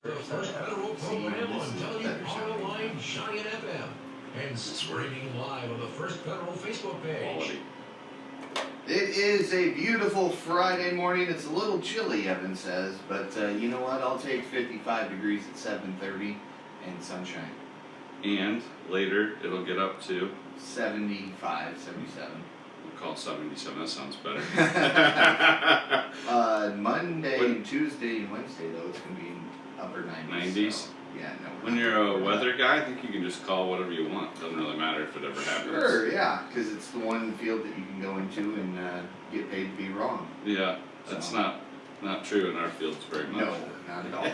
The first federal program on WROI Giant FM. And streaming live on the First Federal Facebook page. It is a beautiful Friday morning. It's a little chilly, Evan says, but you know what? I'll take 55 degrees at 7:30 and sunshine. And later it'll get up to 75, 77. We'll call 77. That sounds better. Monday, and Tuesday, and Wednesday, though, it's going to be upper 90s. 90s? So, yeah, no. When you're a weather guy, I think you can just call whatever you want. Doesn't really matter if it ever happens. Sure, yeah, because it's the one field that you can go into and get paid to be wrong. Yeah, that's not true in our fields very much. No, not at all.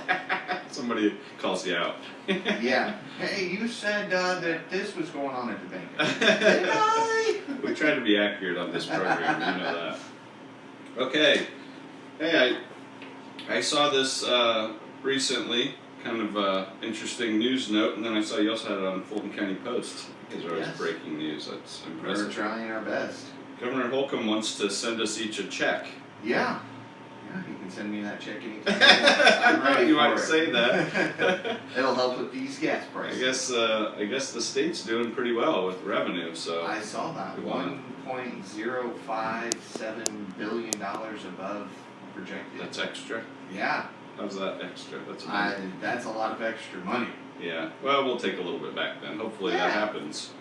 Somebody calls you out. Yeah. Hey, you said that this was going on at the bank. Did I? We try to be accurate on this program, you know that. Okay. Hey, I saw this recently, kind of interesting news note, and then I saw you also had it on Fulton County Post. You guys are always breaking news. That's impressive. We're trying our best. Governor Holcomb wants to send us each a check. Yeah. Yeah, you can send me that check anytime. I'm ready. You might say that. It'll help with these gas prices. I guess the state's doing pretty well with revenue. So I saw that $1.057 billion above projected. That's extra. Yeah. How's that extra? That's a lot of extra money. Yeah. Well, we'll take a little bit back then. Hopefully that happens.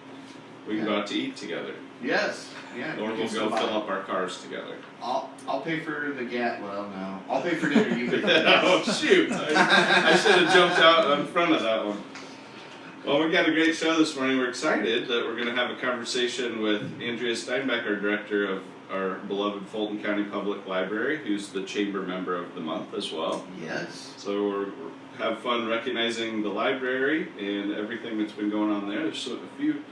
We can go out to eat together. Yes. Yeah. Or we'll go fill up our cars together. I'll pay for the gas. Well, no. I'll pay for dinner. You pay for gas. Oh shoot! I should have jumped out in front of that one. Well, we got a great show this morning. We're excited that we're going to have a conversation with Andrea Stineback, our director of our beloved Fulton County Public Library, who's the chamber member of the month as well. Yes. So we're have fun recognizing the library and everything that's been going on there. There's a few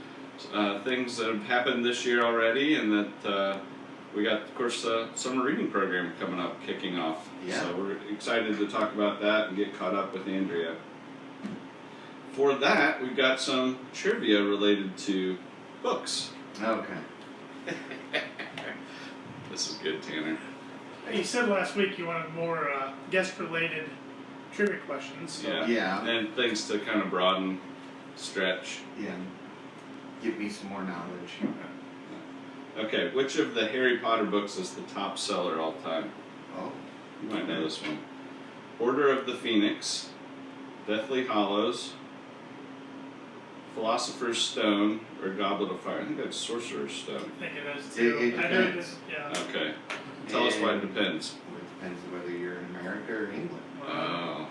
things that have happened this year already, and that we got, of course, summer reading program coming up, kicking off. Yeah. So we're excited to talk about that and get caught up with Andrea. For that, we've got some trivia related to books. Okay. This is good, Tanner. You said last week you wanted more guest-related trivia questions. So. Yeah. And things to kind of broaden, stretch. Yeah. Give me some more knowledge. Okay, which of the Harry Potter books is the top seller all time? Oh. You might know this one. Order of the Phoenix, Deathly Hallows, Philosopher's Stone, or Goblet of Fire. I think that's Sorcerer's Stone. I think it is too. It I know it depends. is, yeah. Okay. Tell us why it depends. It depends whether you're in America or England. Oh.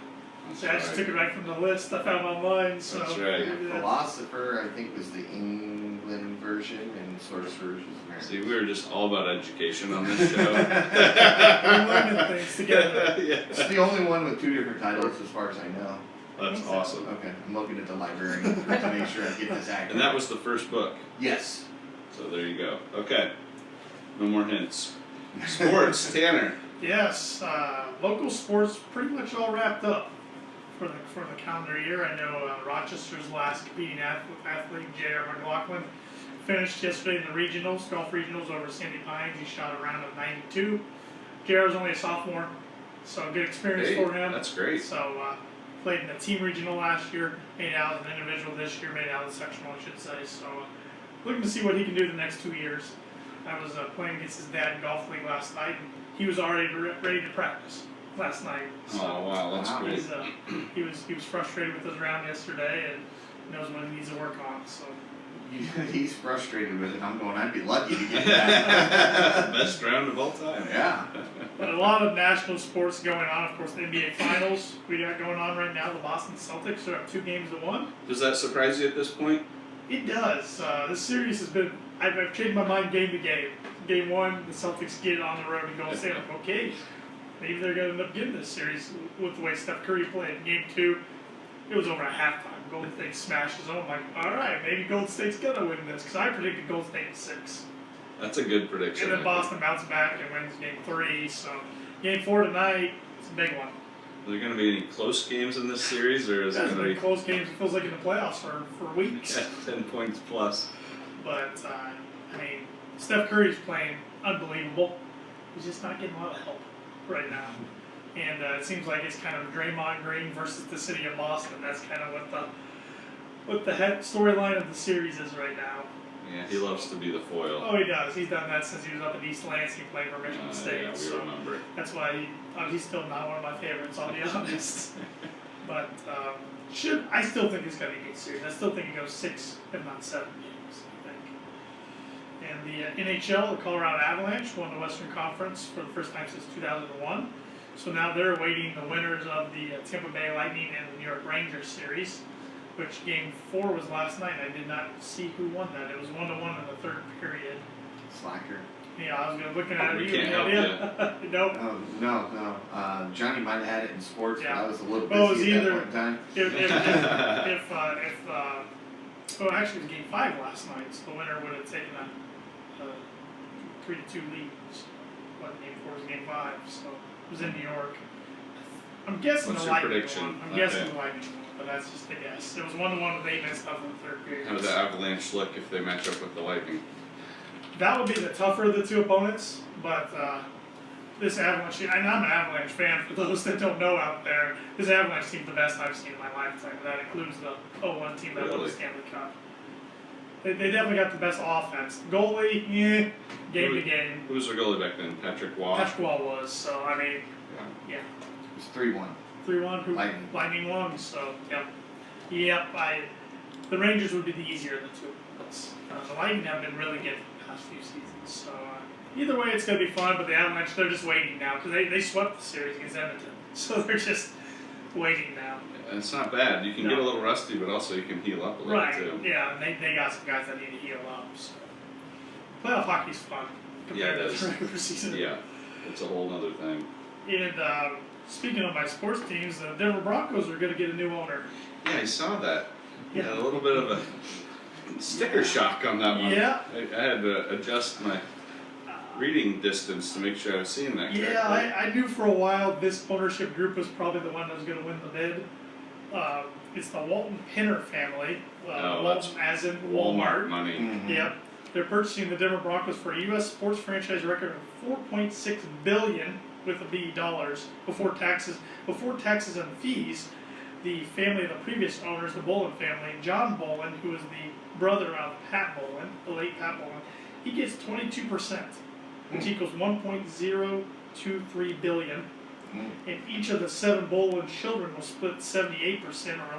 That's So I just right. took it right from the list I found online. So That's right. Philosopher, I think, was the England version, and Sorcerer's was American. See, we were just all about education on this show. We're learning things together. Yeah. It's the only one with two different titles, as far as I know. That's awesome. Okay, I'm looking at the librarian to make sure I get this accurate. And that was the first book. Yes. So there you go. Okay. No more hints. Sports, Tanner. Yes, local sports pretty much all wrapped up for the calendar year. I know Rochester's last competing athlete, J.R. McLaughlin, finished yesterday in the regionals, golf regionals over Sandy Pines. He shot a round of 92. J.R. was only a sophomore, so good experience for him. That's great. So played in the team regional last year, made out as an individual this year, made out as a sectional, I should say. So looking to see what he can do the next 2 years. I was playing against his dad in golf league last night, and he was already ready to practice last night. So Oh wow, that's great. he was frustrated with his round yesterday and knows what he needs to work on. So He's frustrated with it. I'm going, I'd be lucky to get that. Best round of all time. Yeah. but a lot of national sports going on. Of course, the NBA Finals we got going on right now. The Boston Celtics are up 2-1. Does that surprise you at this point? It does. This series has been. I've changed my mind game to game. Game 1, the Celtics get it on the road and go say, okay, maybe they're going to end up getting this series with the way Steph Curry played. Game 2, it was over at halftime. Golden State smashes them. I'm like, all right, maybe Golden State's going to win this because I predicted Golden State in 6. That's a good prediction. And then Boston bounced back and wins Game 3. So Game 4 tonight, it's a big one. Are there going to be any close games in this series, or is it That's going to been be close games. It feels like in the playoffs for weeks. 10 points plus? But, I mean, Steph Curry's playing unbelievable. He's just not getting a lot of help right now. And it seems like it's kind of Draymond Green versus the city of Boston. That's kind of what the storyline of the series is right now. Yeah, he loves to be the foil. Oh, he does. He's done that since he was up in East Lansing playing for Michigan State. Yeah, we so remember. that's why he's still not one of my favorites, I'll be honest. But I still think it's going to be a good series. I still think it goes 6, if not 7 games, I think. And the NHL, the Colorado Avalanche, won the Western Conference for the first time since 2001. So now they're awaiting the winners of the Tampa Bay Lightning and the New York Rangers series, which Game 4 was last night. I did not see who won that. It was 1-1 in the third period. Slacker. Yeah, I was looking at We it. can't help you. Nope. Oh, no. Johnny might have had it in sports, Yeah. but I was a little Oh, it was busy at that either- point in time. Well, actually, it was Game 5 last night, so the winner would have taken a 3-2 lead. But Game 4 was Game 5, so it was in New York. I'm guessing What's the your Lightning prediction? won. I'm Okay. guessing the Lightning won, but that's just a guess. It was 1-1 with 8 minutes left in the third period. How does the Avalanche look if they match up with the Lightning? That would be the tougher of the two opponents, but this Avalanche, and I'm an Avalanche fan for those that don't know out there, this Avalanche team's the best I've seen in my lifetime. That includes the 0-1 team that won the Really? Stanley Cup. They definitely got the best offense. Goalie, game to game. Who was their goalie back then? Patrick Waugh? Patrick Waugh was, so I mean, yeah. It was 3-1. 3-1, who Lightning. won, so yep. The Rangers would be the easier of the two. The Lightning have been really good the past few seasons, so either way it's going to be fun, but the Avalanche, they're just waiting now, because they swept the series against Edmonton, so they're just waiting now. And it's not bad. You can get a little rusty, but also you can heal up a little too. Yeah, and they got some guys that need to heal up, so. Playoff hockey's fun compared Yeah, it to is. the regular season. Yeah, it's a whole nother thing. And speaking of my sports teams, the Denver Broncos are going to get a new owner. Yeah, I saw that. Yeah. A little bit of a sticker shock on that one. Yeah. I had to adjust my reading distance to make sure I was seeing that correctly. Yeah, I knew for a while this ownership group was probably the one that was going to win the bid. It's the Walton Penner family. Walton as in Walmart. money. Mhm. Yep. They're purchasing the Denver Broncos for a U.S. sports franchise record of $4.6 billion with a B dollars before taxes and fees. The family of the previous owners, the Bolin family, John Bolin, who is the brother of Pat Bolin, the late Pat Bolin, he gets 22%, which equals $1.023 billion. And each of the 7 Bolin children will split 78% or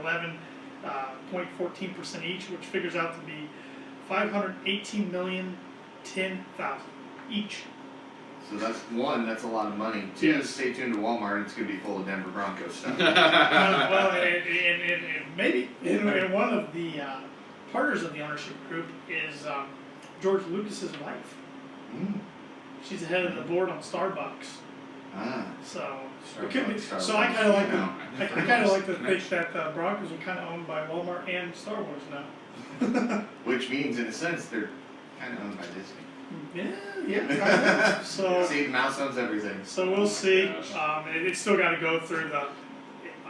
11.14% each, which figures out to be $518,010,000 each. So that's a lot of money. 2, Yes. stay tuned to Walmart. It's going to be full of Denver Broncos stuff. Well, and maybe and one of the partners of the ownership group is George Lucas's wife. Mm. She's the head of the board on Starbucks. Ah. So Starbucks, it could be. Starbucks. So I kind of like to. No. I kind of like to think that the Broncos are kind of owned by Walmart and Star Wars now. Which means, in a sense, they're kind of owned by Disney. Yeah, kind of. So. See, the mouse owns everything. So we'll see. It's still got to go through the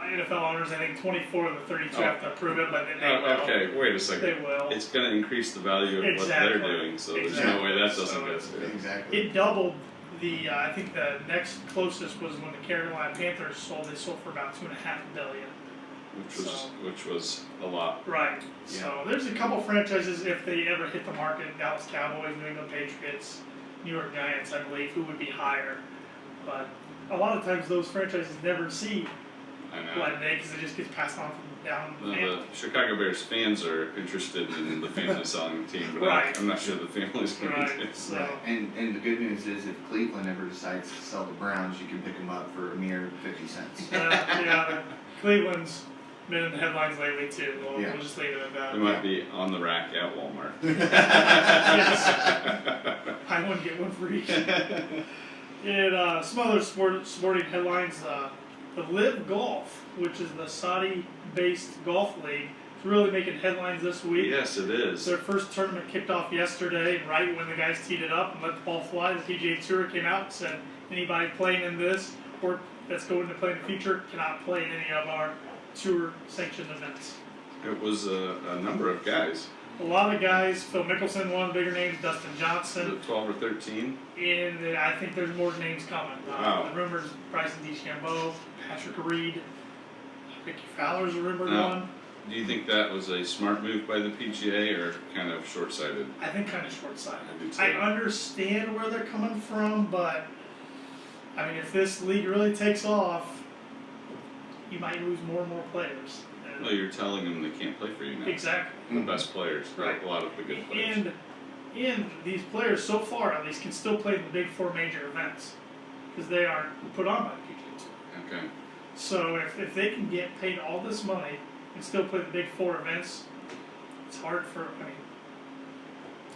NFL owners. I think 24 of the 32 have to approve it, but they will. Okay, wait a second. They will. It's going to increase the value of Exactly. what they're doing, so there's Exactly. no way that doesn't So go through. Exactly. It doubled the. I think the next closest was when the Carolina Panthers sold. They sold for about $2.5 billion. Which was a lot. Right. So there's a couple franchises if they ever hit the market: Dallas Cowboys, New England Patriots, New York Giants, I believe, who would be higher. But a lot of times those franchises never see I know. light day because it just gets passed on from down the The family. Chicago Bears fans are interested in the family selling the team, but Right. I'm not sure the family's going Right. to do. So Right. And the good news is, if Cleveland ever decides to sell the Browns, you can pick them up for a mere 50 cents. Cleveland's been in the headlines lately too. We'll just leave it at that. They might be on the rack at Walmart. Yes. Buy one, get one free. And some other sporting headlines. The Live Golf, which is the Saudi-based golf league, is really making headlines this week. Yes, it is. Their first tournament kicked off yesterday, and right when the guys teed it up and let the ball fly, the PGA Tour came out and said, anybody playing in this or that's going to play in the future cannot play in any of our tour sanctioned events. It was a number of guys. A lot of guys. Phil Mickelson, one of the bigger names. Dustin Is Johnson. it 12 or 13? And I think there's more names coming. Wow. The rumors: Bryson DeChambeau, Patrick Reed, Ricky Fowler's a rumored No. one. Do you think that was a smart move by the PGA or kind of short-sighted? I think kind of short-sighted. I do too. I understand where they're coming from, but I mean, if this league really takes off, you might lose more and more players. And Well, you're telling them they can't play for you now. exactly. The best players, Right. a lot of the good players. And these players, so far at least, can still play in the big four major events because they aren't put on by the PGA Tour. Okay. So if they can get paid all this money and still play the big four events, it's hard for. I mean,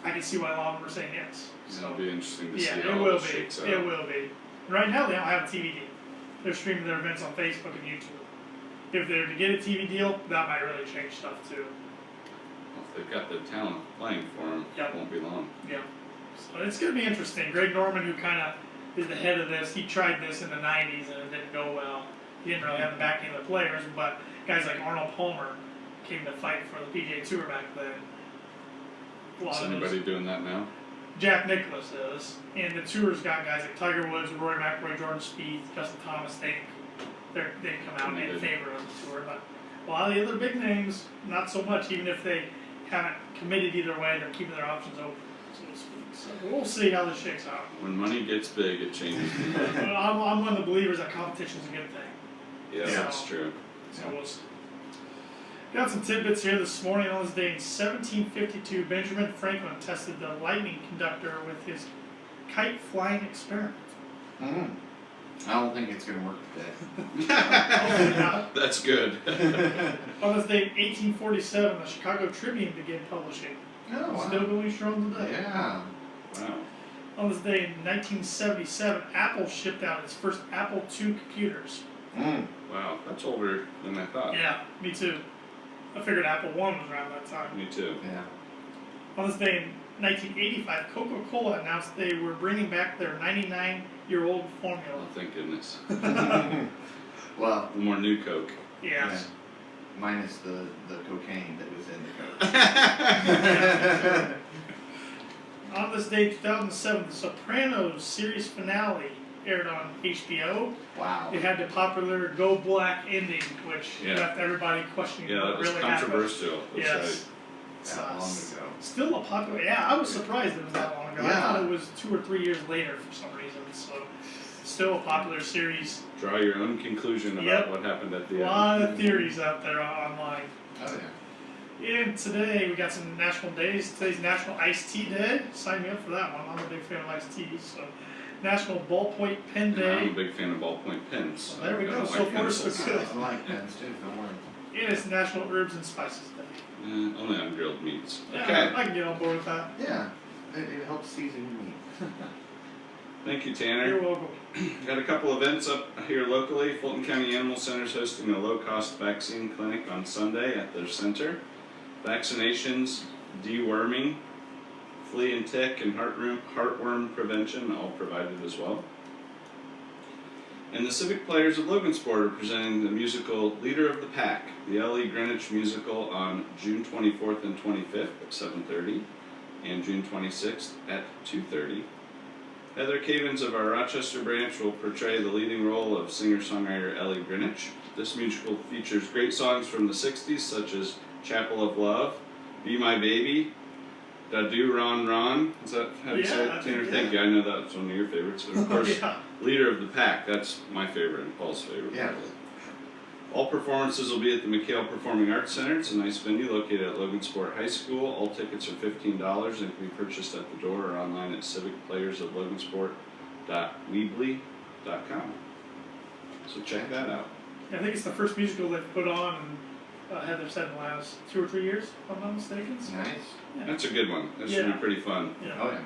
I can see why a lot of them are saying yes. It'll be interesting to Yeah, see it how will this be. shakes out. It will be. Right now, they don't have a TV deal. They're streaming their events on Facebook and YouTube. If they're to get a TV deal, that might really change stuff too. Well, if they've got the talent playing for them, Yep. it won't be long. Yeah. So it's going to be interesting. Greg Norman, who kind of is the head of this, he tried this in the 90s and it didn't go well. He didn't really have the backing of the players, but guys like Arnold Palmer came to fight for the PGA Tour back then. A lot Is of anybody those. doing that now? Jack Nicklaus is, and the tour's got guys like Tiger Woods, Rory McIlroy, Jordan Spieth, Justin Thomas. They come out in favor of the tour, but a lot of the other big names, not so much. Even if they haven't committed either way, they're keeping their options open, so to speak. So we'll see how this shakes out. When money gets big, it changes. But I'm one of the believers that competition's a good thing. Yeah, Yeah. that's true. So we'll see. Got some tidbits here this morning. On this day in 1752, Benjamin Franklin tested the lightning conductor with his kite flying experiment. Mm. I don't think it's going to work today. Hopefully not. That's good. On this day in 1847, the Chicago Tribune began publishing. Oh, wow. Still going strong today. Yeah. Wow. On this day in 1977, Apple shipped out its first Apple II computers. Mm. Wow, that's older than I thought. Yeah, me too. I figured Apple I was around that time. Me too. Yeah. On this day in 1985, Coca-Cola announced they were bringing back their 99-year-old formula. Oh, thank goodness. Well, More new Coke. Yes. minus the cocaine that was in the Coke. On this day, 2007, The Sopranos series finale aired on HBO. Wow. It had the popular "Go Black" ending, which Yeah. left everybody questioning Yeah, what that was really controversial. happened. That's Yes. That long ago. Still a popular. Yeah, I was surprised it was that long ago. I Yeah. thought it was 2 or 3 years later for some reason. So, still a popular series. right. Draw your own conclusion about Yep. what happened at A the end. lot of theories out there online. Oh yeah. And today we got some national days. Today's National Iced Tea Day. Sign me up for that one. I'm a big fan of iced tea. So, National Ballpoint Pen And I'm a Day. big fan of ballpoint pens. Well, there we I go. don't So like far, so pencils. good. I like pens too. Don't worry. And it's National Herbs and Spices Day. Only on grilled meats. Yeah, Okay. I can get on board with that. Yeah. It helps season your meat. Thank you, Tanner. You're welcome. Got a couple events up here locally. Fulton County Animal Center is hosting a low-cost vaccine clinic on Sunday at their center. Vaccinations, deworming, flea and tick, and heartworm prevention all provided as well. And the Civic Players of Logansport are presenting the musical Leader of the Pack, the L.E. Greenwich musical on June 24th and 25th at 7:30 and June 26th at 2:30. Heather Cavens of our Rochester branch will portray the leading role of singer-songwriter Ellie Greenwich. This musical features great songs from the 60s such as Chapel of Love, Be My Baby, Da Do Ron Ron. Is that how you say Yeah, it, Tanner? yeah. Thank you. I know that's one of your favorites. And of course, Yeah. Leader of the Pack. That's my favorite and Paul's favorite. Yeah. All performances will be at the McHale Performing Arts Center. It's a nice venue located at Logansport High School. All tickets are $15 and can be purchased at the door or online at civicplayersoflogansport.weebly.com. So check that out. I think it's the first musical they've put on, and Heather said in the last 2 or 3 years, if I'm not mistaken. So, Nice. That's a good one. That should Yeah. be pretty fun. yeah. Oh yeah.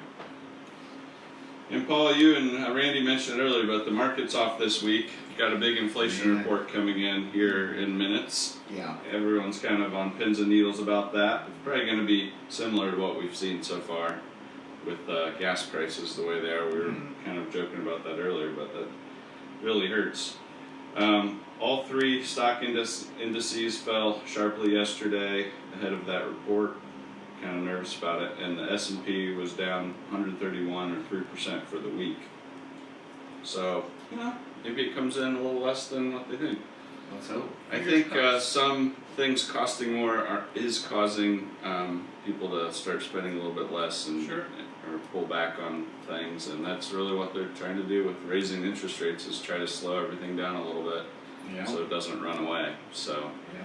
And Paul, you and Randy mentioned it earlier, but the market's off this week. Got a big inflation Yeah. report coming in here in minutes. Yeah. Everyone's kind of on pins and needles about that. It's probably going to be similar to what we've seen so far with gas prices the way they are. We were kind of joking about that earlier, but that really hurts. All three stock indices fell sharply yesterday ahead of that report kind of nervous about it. And the S&P was down 131 or 3% for the week. So, maybe it comes in a little less than what they think. Let's hope. I think some things costing more is causing people to start spending a little bit less and Sure. or pull back on things, and that's really what they're trying to do with raising interest rates, is try to slow everything down a little bit Yeah. so it doesn't run away. So Yeah.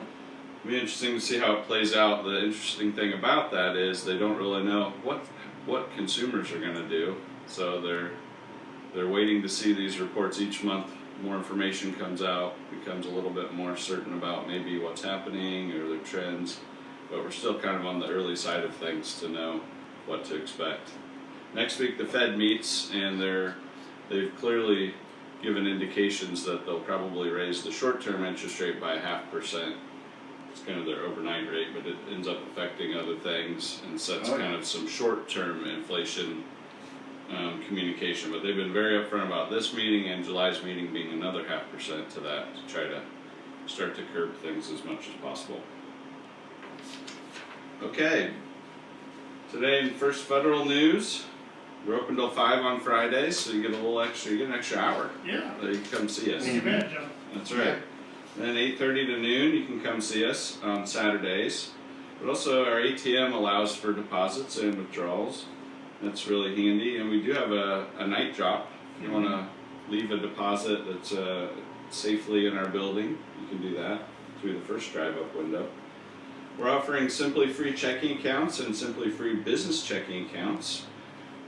it'll be interesting to see how it plays out. The interesting thing about that is they don't really know what consumers are going to do, so they're waiting to see these reports each month. More information comes out, becomes a little bit more certain about maybe what's happening or their trends, but we're still kind of on the early side of things to know what to expect. Next week the Fed meets, and they've clearly given indications that they'll probably raise the short-term interest rate by 0.5%. It's kind of their overnight rate, but it ends up affecting other things and sets kind of some short-term inflation communication. But they've been very upfront about this meeting and July's meeting being another 0.5% to that, to try to start to curb things as much as possible. Okay, today in first federal news, we're open till 5 on Fridays, so you get an extra hour Yeah. that you can come see us. Take advantage of it. That's right. Then 8:30 to noon, you can come see us on Saturdays. But also our ATM allows for deposits and withdrawals. That's really handy, and we do have a night drop. If you want to leave a deposit that's safely in our building, you can do that through the first drive-up window. We're offering Simply Free checking accounts and Simply Free business checking accounts.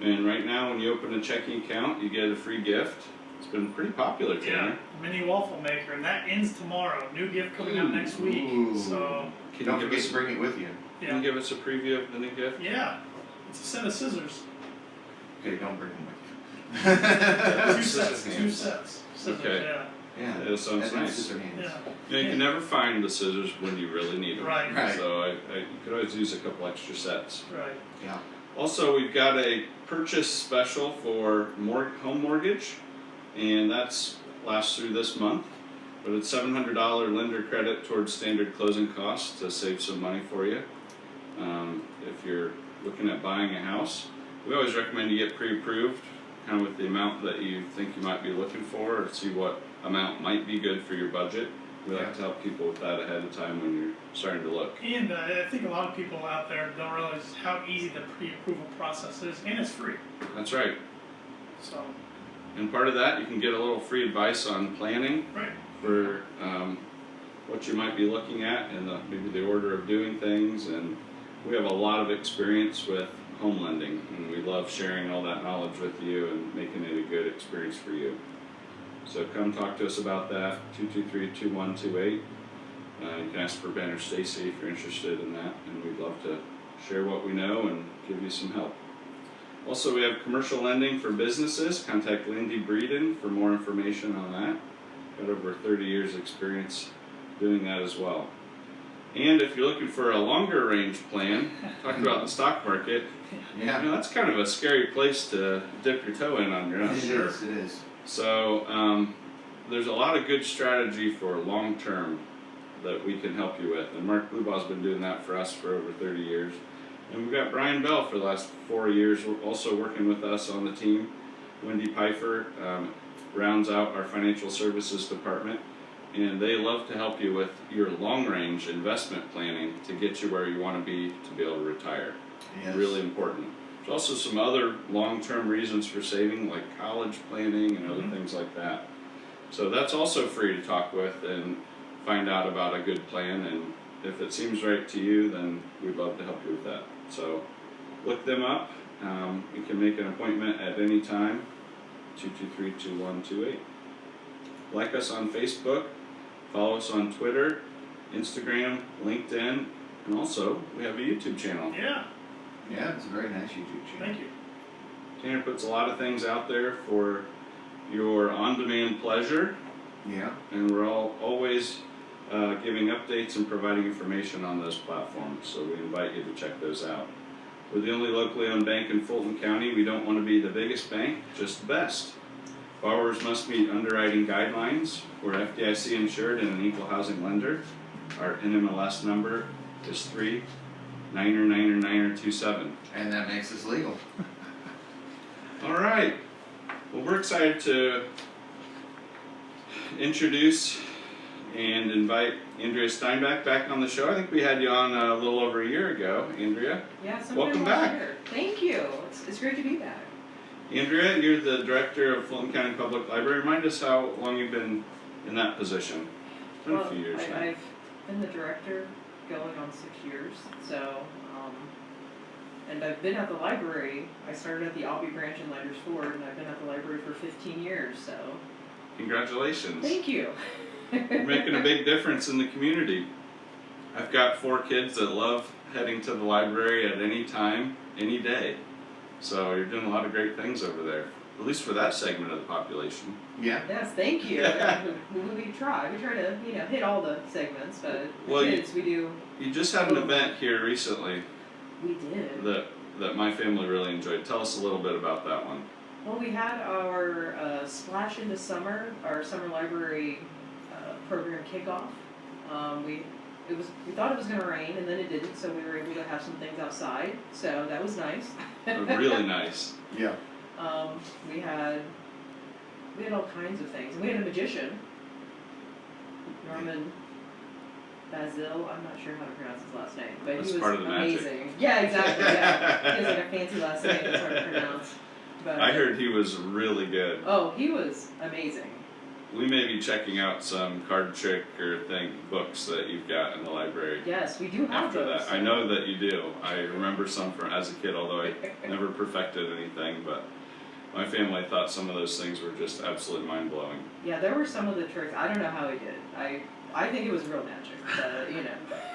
And right now, when you open a checking account, you get a free gift. It's been pretty popular, Yeah, Tanner. mini waffle maker, and that ends tomorrow. New gift coming out next week. Ooh. So, Don't forget to bring it with you. Can you give us a preview of the new gift? yeah, it's a set of scissors. Okay, don't bring them with Two you. sets. Scissors Two hands. sets. Scissors, Okay. yeah. Yeah. That sounds That's nice. scissor hands. Yeah. You can never find the scissors when you really need them. Right. Right. So you could always use a couple extra sets. Right. Yeah. Also, we've got a purchase special for home mortgage, and that's lasts through this month. But it's $700 lender credit towards standard closing costs to save some money for you. If you're looking at buying a house, we always recommend you get pre-approved, kind of with the amount that you think you might be looking for, or see what amount might be good for your budget. We like to help people with that ahead of time when you're starting to look. And I think a lot of people out there don't realize how easy the pre-approval process is, and it's free. That's right. So, And part of that, you can get a little free advice on planning right. for what you might be looking at and maybe the order of doing things. And we have a lot of experience with home lending, and we love sharing all that knowledge with you and making it a good experience for you. So come talk to us about that, 223-2128. You can ask for Ben or Stacy if you're interested in that, and we'd love to share what we know and give you some help. Also, we have commercial lending for businesses. Contact Lindy Breeden for more information on that. Got over 30 years experience doing that as well. And if you're looking for a longer range plan, talking about the stock market, Yeah. that's kind of a scary place to dip your toe in on your own. It is. It is. So there's a lot of good strategy for long term that we can help you with. And Mark Blubaugh's been doing that for us for over 30 years. And we've got Brian Bell for the last 4 years also working with us on the team. Wendy Pfeiffer rounds out our financial services department. And they love to help you with your long-range investment planning to get you where you want to be able to retire. Yes. Really important. There's also some other long-term reasons for saving, like college planning and other things like that. So that's also free to talk with and find out about a good plan. And if it seems right to you, then we'd love to help you with that. So look them up. You can make an appointment at any time, 223-2128. Like us on Facebook, follow us on Twitter, Instagram, LinkedIn, and also we have a YouTube channel. Yeah. Yeah, it's a very nice YouTube channel. Thank you. Tanner puts a lot of things out there for your on-demand pleasure, Yeah. and we're always giving updates and providing information on those platforms, so we invite you to check those out. We're the only locally owned bank in Fulton County. We don't want to be the biggest bank, just the best. Borrowers must meet underwriting guidelines. We're FDIC insured and an equal housing lender. Our NMLS number is 99927. And that makes us legal. All right. Well, we're excited to introduce and invite Andrea Stineback back on the show. I think we had you on a little over a year ago, Andrea. Yeah, sometime Welcome last back. year. Thank you. It's great to be back. Andrea, you're the director of Fulton County Public Library. Remind us how long you've been in that position. It's been a few years now. I've been the director going on 6 years, so, and I've been at the library. I started at the Albee branch in Lighters Ford, and I've been at the library for 15 years, so. Congratulations. Thank you. You're making a big difference in the community. I've got 4 kids that love heading to the library at any time, any day. So you're doing a lot of great things over there, at least for that segment of the population. Yeah. Yes, thank you. We try to, hit all the segments, but Well, kids, we do. You just had an event here recently We did. that my family really enjoyed. Tell us a little bit about that one. Well, we had our Splash into Summer, our summer library program kickoff. We thought it was going to rain, and then it didn't, so we were able to have some things outside. So that was nice. Really nice. Yeah. We had all kinds of things. We had a magician, Norman Basil. I'm not sure how to pronounce his last name, but That's he was part of the magic. amazing. Yeah, exactly. Yeah, he has like a fancy last name that's hard to pronounce. But I heard he was really good. oh, he was amazing. We may be checking out some card trick or books that you've got in the library. Yes, we do have After those. that, I know that you do. I remember some from as a kid, although I never perfected anything. But my family thought some of those things were just absolutely mind blowing. Yeah, there were some of the tricks. I don't know how he did. I think it was real magic,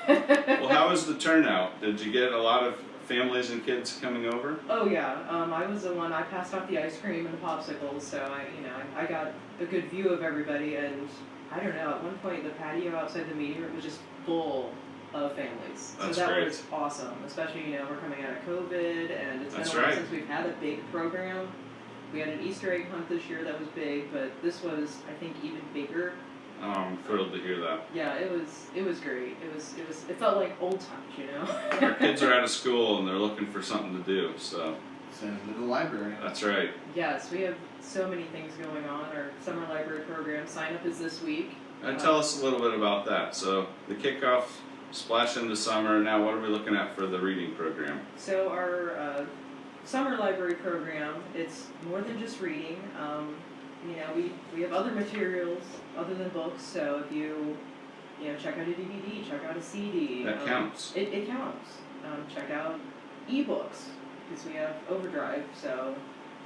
but Well, how was the turnout? Did you get a lot of families and kids coming over? Oh yeah, I was the one. I passed out the ice cream and the popsicles, so I got a good view of everybody. And I don't know. At one point, the patio outside the meeting room was just full of families. That's so that great. was awesome. Especially we're coming out of COVID, and it's been That's a while right. since we've had a big program. We had an Easter egg hunt this year that was big, but this was, I think, even bigger. Oh, I'm thrilled to hear that. Yeah, it was great. It felt like old times, Our kids are out of school and they're looking for something to do, so Send them to the library. that's right. Yes, we have so many things going on. Our summer library program sign up is this week. Tell us a little bit about that. So the kickoff, Splash into Summer. Now, what are we looking at for the reading program? So our summer library program, it's more than just reading. We have other materials other than books. So if you check out a DVD, check out a CD. That counts. It counts. Check out ebooks because we have Overdrive. So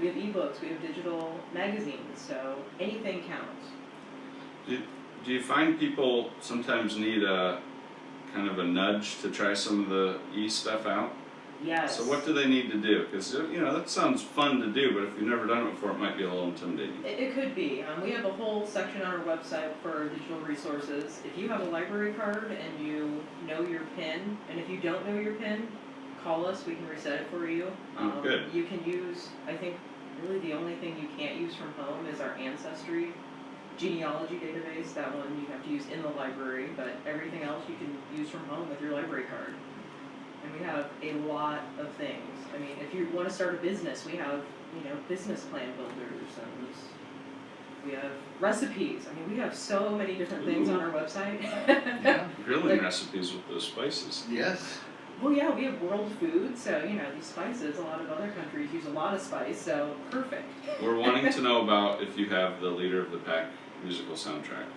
we have ebooks. We have digital magazines. So anything counts. Do you find people sometimes need a kind of a nudge to try some of the stuff out? Yes. So what do they need to do? Because that sounds fun to do, but if you've never done it before, it might be a little intimidating. It could be. We have a whole section on our website for digital resources. If you have a library card and you know your PIN, and if you don't know your PIN, call us. We can reset it for you. Good. You can use, I think, really the only thing you can't use from home is our Ancestry genealogy database. That one you have to use in the library, but everything else you can use from home with your library card. And we have a lot of things. I mean, if you want to start a business, we have, business plan builders, and we have recipes. I mean, we have so many different things on our website. Yeah. Grilling recipes with those spices. Yes. Well, yeah, we have world food, so, these spices, a lot of other countries use a lot of spice, so perfect. We're wanting to know about if you have the Leader of the Pack musical soundtrack.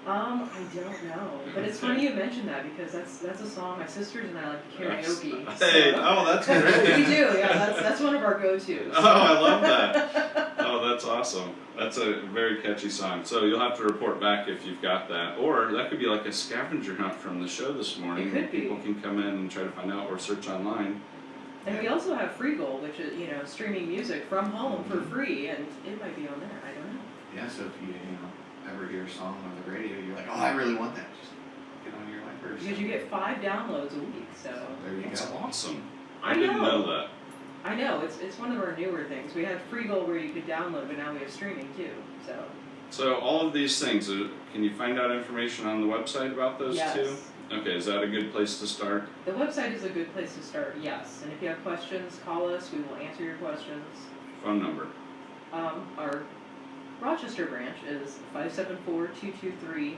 I don't know, but it's funny you mentioned that because that's a song my sisters and I like to karaoke. Hey, so. oh, that's great. We do, yeah. That's one of our go-tos. Oh, I love that. Oh, that's awesome. That's a very catchy song. So you'll have to report back if you've got that, or that could be like a scavenger hunt from the show this morning. It could be. People can come in and try to find out, or search online. And we also have Freegal, which is streaming music from home for free, and it might be on there. I don't know. Yeah, so if you ever hear a song on the radio, you're like, oh, I really want that. Just get on your library. Because you get 5 downloads a week, so. There you That's go. awesome. I didn't know that. I know, it's one of our newer things. We had Freegal where you could download, but now we have streaming too, so. So all of these things, can you find out information on the website about those Yes. two? Okay, is that a good place to start? The website is a good place to start, yes. And if you have questions, call us. We will answer your questions. Phone number. Our Rochester branch is 574-223-2713.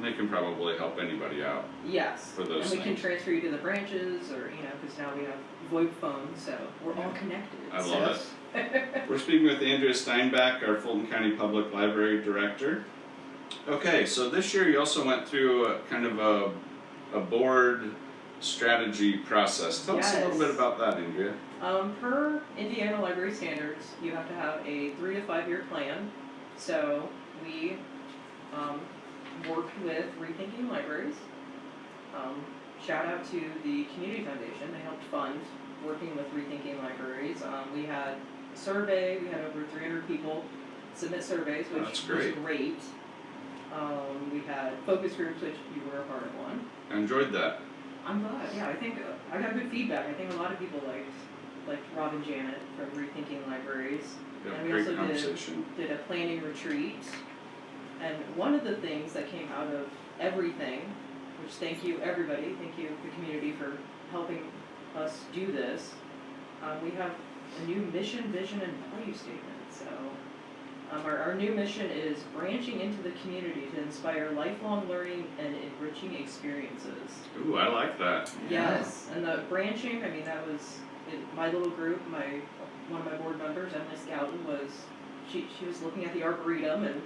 They can probably help anybody out. Yes. For those and we can things. transfer you to the branches, or because now we have VoIP phones, so we're all connected. I love it. We're speaking with Andrea Stineback, our Fulton County Public Library Director. Okay, so this year you also went through kind of a board strategy process. Tell us a little bit about that, Andrea. Per Indiana Library Standards, you have to have a 3 to 5 year plan. So we worked with Rethinking Libraries. Shout out to the Community Foundation. They helped fund working with Rethinking Libraries. We had a survey. We had over 300 people submit surveys, which was great. We had focus groups, which you were a part of one. I enjoyed that. I'm glad. Yeah, I think I got good feedback. I think a lot of people liked Rob and Janet from Rethinking Libraries. Yeah, And we great also conversation. did a planning retreat. And one of the things that came out of everything, which thank you everybody, thank you the community for helping us do this, we have a new mission, vision, and value statement. So our new mission is branching into the community to inspire lifelong learning and enriching experiences. Ooh, I like that. Yes, and the branching, I mean, that was my little group. One of my board members, Emily Scouten, she was looking at the arboretum, and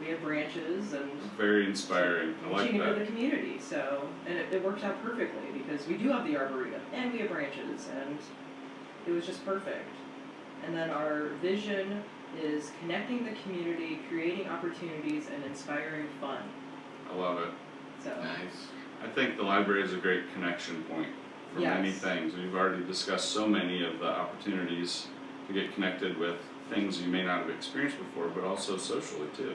we had branches, and Very inspiring. I like branching into that. the community. So, and it worked out perfectly because we do have the arboretum and we have branches, and it was just perfect. And then our vision is connecting the community, creating opportunities, and inspiring fun. I love it. So Nice. I think the library is a great connection point for many Yes. things. We've already discussed so many of the opportunities to get connected with things you may not have experienced before, but also socially too.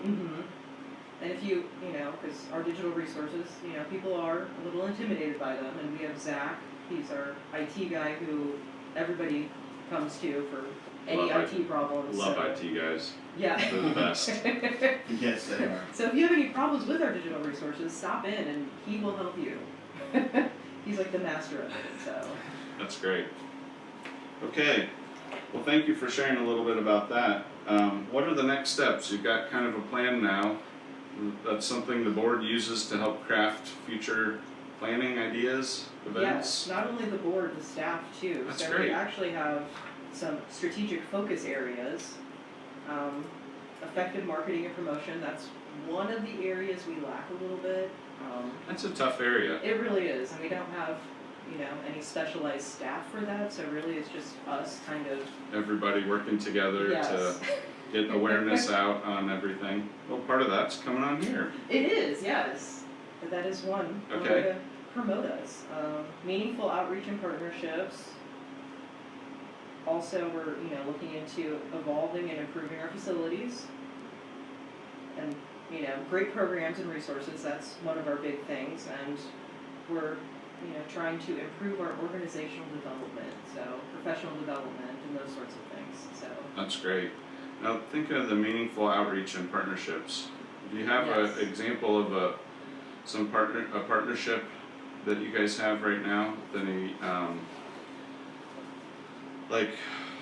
And if because our digital resources, people are a little intimidated by them, and we have Zach. He's our IT guy who everybody comes to for any Love IT problems. Love so. IT guys. Yeah. They're the best. Yes, they are. So if you have any problems with our digital resources, stop in and he will help you. He's like the master of it, so. That's great. Okay. Well, thank you for sharing a little bit about that. What are the next steps? You've got kind of a plan now. That's something the board uses to help craft future planning ideas, events. Yes, not only the board, the staff too. That's so great. we actually have some strategic focus areas. Effective marketing and promotion, that's one of the areas we lack a little bit. That's a tough area. It really is, and we don't have, any specialized staff for that, so really it's just us kind of. Everybody working together Yes. to get awareness out on everything. Well, part of that's coming on here. It is, yes. But that is one way to promote us. Meaningful outreach and partnerships. Also, we're looking into evolving and improving our facilities, and great programs and resources. That's one of our big things, and we're trying to improve our organizational development, so professional development and those sorts of things. So That's great. Now, thinking of the meaningful outreach and partnerships, do you have Yes. an example of a partnership that you guys have right now with any like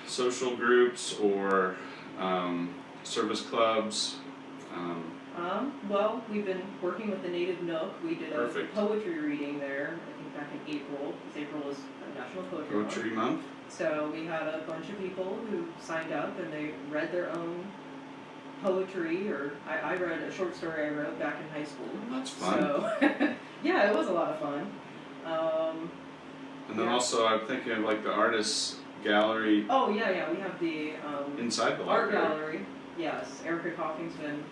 social groups or service clubs? well, we've been working with the Native Nook. We did a Perfect. poetry reading there, I think back in April, because April is National Poetry Month. Poetry Month? So we had a bunch of people who signed up and they read their own poetry, or I read a short story I wrote back in high school. That's fun. So, yeah, it was a lot of fun. And then yeah. also I'm thinking of like the artists gallery Oh, yeah, we have the inside the art library. gallery. Yes, Erica Coffing's been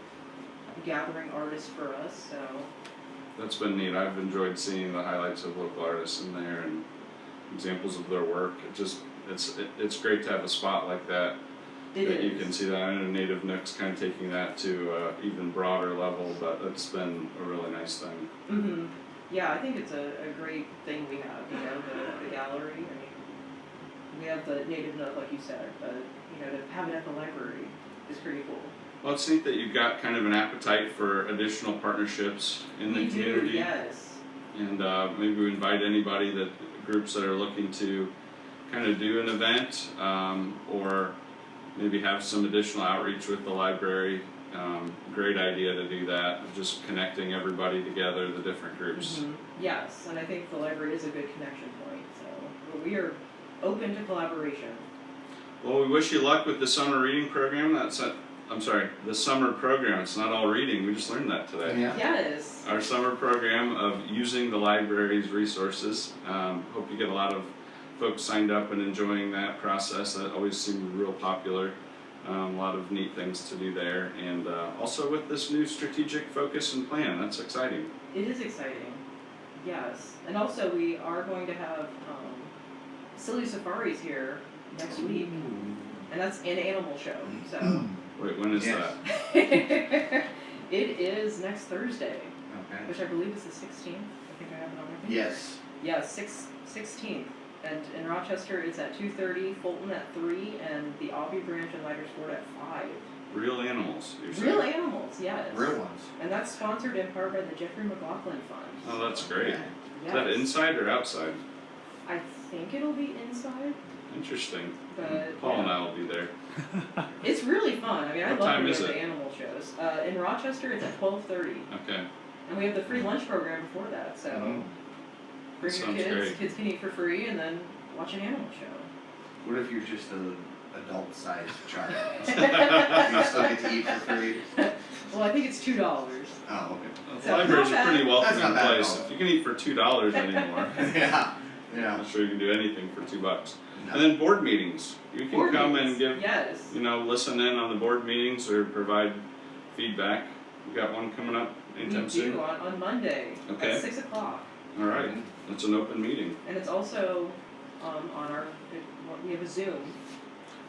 gathering artists for us, so. That's been neat. I've enjoyed seeing the highlights of local artists in there and examples of their work. It's great to have a spot like that. You can see that. I know Native Nook's kind of taking that to an even broader level, but it's been a really nice thing. Mm-hmm. Yeah, I think it's a great thing we have, the gallery. I mean, we have the Native Nook, like you said, but, to have it at the library is pretty cool. Well, it's neat that you've got kind of an appetite for additional partnerships in the We community. do, yes. And maybe we invite anybody groups that are looking to kind of do an event, or maybe have some additional outreach with the library. Great idea to do that, just connecting everybody together, the different groups. Yes, and I think the library is a good connection point, so we are open to collaboration. Well, we wish you luck with the summer reading program. The summer program. It's not all reading. We just learned that today. Yeah. Yes. Our summer program of using the library's resources. Hope you get a lot of folks signed up and enjoying that process. That always seemed real popular. A lot of neat things to do there. And also with this new strategic focus and plan. That's exciting. It is exciting. Yes. And also we are going to have silly safaris here next week. And that's an animal show. So Wait, when is Yes. that? it is next Thursday, Okay. which I believe is the 16th. I think I have it on my page. Yes. Yeah, 16th. And in Rochester, it's at 2:30, Fulton at 3, and the Aubie branch in Leitersport at 5. Real animals, you're saying? Real animals, yes. Real ones. And that's sponsored in part by the Jeffrey McLaughlin Fund. Oh, that's great. Okay. Is that Yes. inside or outside? I think it'll be inside, Interesting. but Paul and yeah. I will be there. It's really fun. I mean, I What love time going is to it? the animal shows. In Rochester, it's at 12:30, Okay. and we have the free lunch program before that. So bring your Sounds kids. great. Kids can eat for free, and then watch an animal show. What if you're just an adult-sized child? You still get to eat for free? Well, I think it's $2. Oh, okay. The So, library's not a pretty bad. welcoming That's not bad at place. all. If you can eat for $2 anymore, Yeah. I'm Yeah. not sure you can do anything for $2. No. And then board meetings. You can Board come meetings, and give, yes. listen in on the board meetings or provide feedback. We got one coming up We anytime do soon. on Monday Okay. at 6 o'clock, All right, it's an open meeting. and it's also on our. We have a Zoom.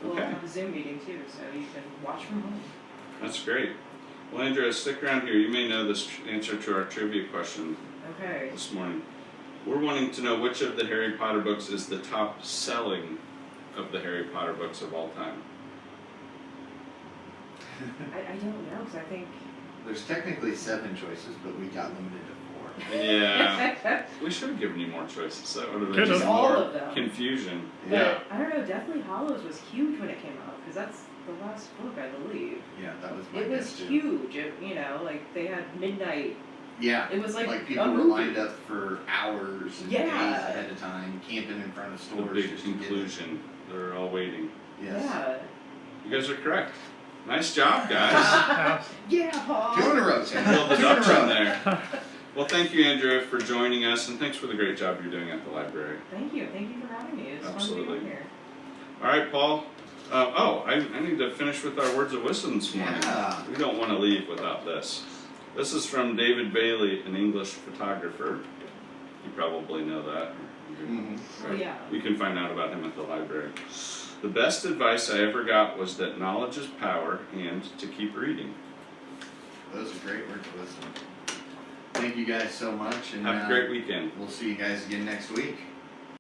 We'll Okay. have a Zoom meeting too, so you can watch from home. That's great. Well, Andrea, stick around here. You may know this answer to our trivia question Okay. this morning. We're wanting to know which of the Harry Potter books is the top selling of the Harry Potter books of all time. I don't know, because I think. There's technically 7 choices, but we got limited to 4. Yeah, we should have given you more choices. That would have been Could've. just All more of them. confusion. But Yeah. I don't know, Deathly Hallows was huge when it came out, because that's the last book, I believe. Yeah, that was my It was guess too. huge. Like they had midnight. Yeah. It was like people a were movie. lined up for hours and Yeah. days ahead of time, camping in front of The stores. big just to get it. conclusion. They're all waiting. Yes. Yeah. You guys are correct. Nice job, guys. Yeah, Paul. 2 in a row, Tim. Build the 2 in a ducks in row. there. Well, thank you, Andrea, for joining us, and thanks for the great job you're doing at the library. Thank you for having me. It's fun to Absolutely. be on here. All right, Paul. I need to finish with our words of wisdom this morning. Yeah. We don't want to leave without this. This is from David Bailey, an English photographer. You probably know that. Mhm. Oh yeah. You can find out about him at the library. The best advice I ever got was that knowledge is power and to keep reading. Those are great words of wisdom. Thank you guys so much, and Have a great weekend. we'll see you guys again next week.